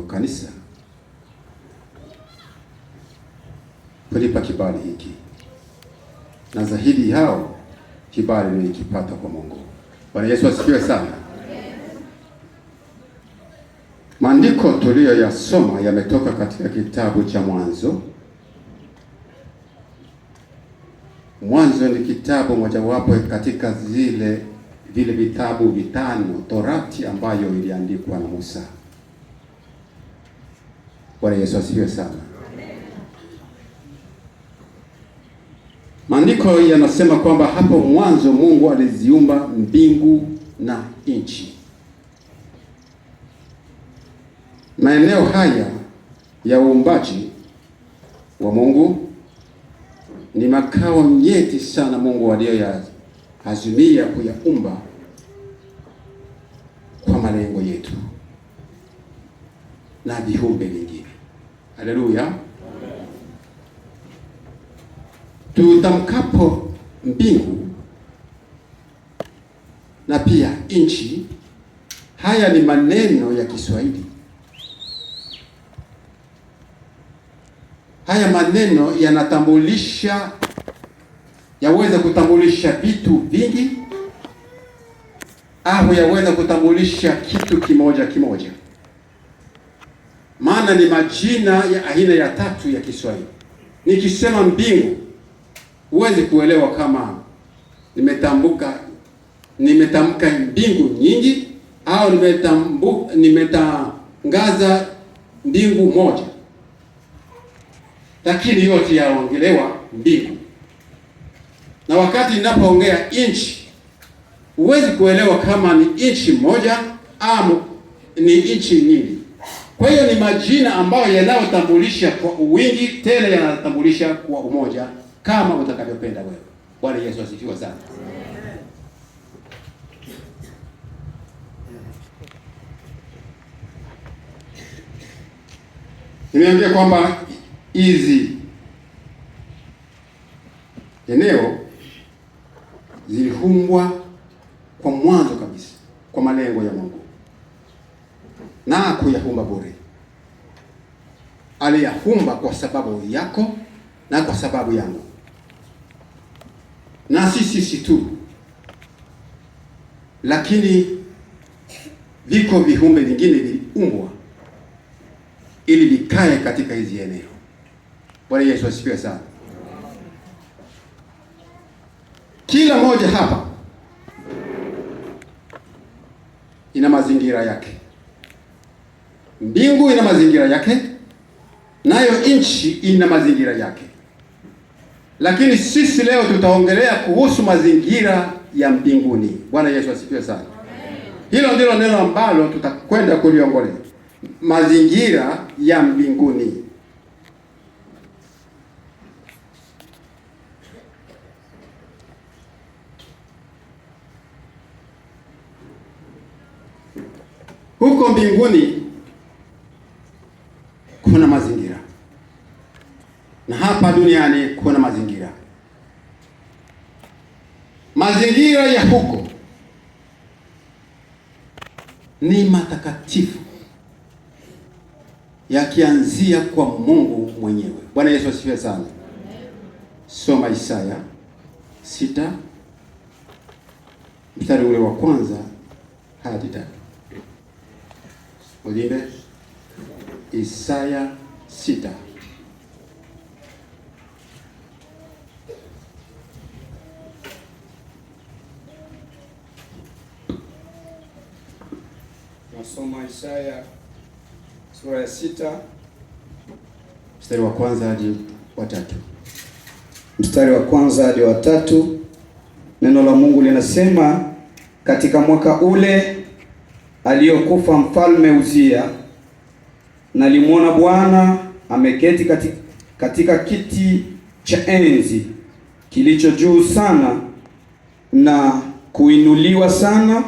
kanisa kulipa kibali hiki, na zaidi hao kibali nilikipata kwa Mungu. Bwana Yesu asifiwe sana. Maandiko tuliyoyasoma yametoka katika kitabu cha Mwanzo. Mwanzo ni kitabu mojawapo katika vile vitabu vitano Torati ambayo iliandikwa na Musa. Bwana Yesu asifiwe sana. Maandiko yanasema kwamba hapo mwanzo Mungu aliziumba mbingu na nchi. Maeneo haya ya uumbaji wa Mungu ni makao nyeti sana Mungu aliyoyaazimia kuyaumba kwa malengo yetu na viumbe vingine. Haleluya. Tutamkapo mbingu na pia nchi, haya ni maneno ya Kiswahili. Haya maneno yanatambulisha, yaweza kutambulisha vitu vingi au yaweza kutambulisha kitu kimoja kimoja, maana ni majina ya aina ya tatu ya Kiswahili. Nikisema mbingu, huwezi kuelewa kama nimetamka mbingu nyingi au nimetangaza mbingu moja, lakini yote yaongelewa mbingu. Na wakati ninapoongea inchi, huwezi kuelewa kama ni inchi moja au ni inchi nyingi. Kwa hiyo ni majina ambayo yanayotambulisha kwa wingi, tena yanatambulisha kwa umoja, kama utakavyopenda wewe. Bwana Yesu asifiwe sana. Nimeambia kwamba hizi eneo ziliumbwa kwa mwanzo kabisa kwa malengo ya Mungu, na kuyaumba bure. Aliyaumba kwa sababu yako na kwa sababu yangu, na sisi tu, lakini viko viumbe vingine viliumbwa ili vikae katika hizi eneo. Bwana Yesu asifiwe sana. Kila moja hapa ina mazingira yake. Mbingu ina mazingira yake, nayo nchi ina mazingira yake. Lakini sisi leo tutaongelea kuhusu mazingira ya mbinguni. Bwana Yesu asifiwe sana. Hilo ndilo neno ambalo tutakwenda kuliongelea, mazingira ya mbinguni. Huko mbinguni kuna mazingira, na hapa duniani kuna mazingira. Mazingira ya huko ni matakatifu, yakianzia kwa Mungu mwenyewe. Bwana Yesu asifiwe sana. Soma Isaya 6 mstari ule wa kwanza hadi 3. Ulibe Isaya 6. Nasoma Isaya sura ya 6 mstari wa kwanza hadi wa 3. Mstari wa kwanza hadi wa 3. Neno la Mungu linasema, katika mwaka ule aliyokufa mfalme Uzia, nalimwona Bwana ameketi katika kiti cha enzi kilicho juu sana na kuinuliwa sana,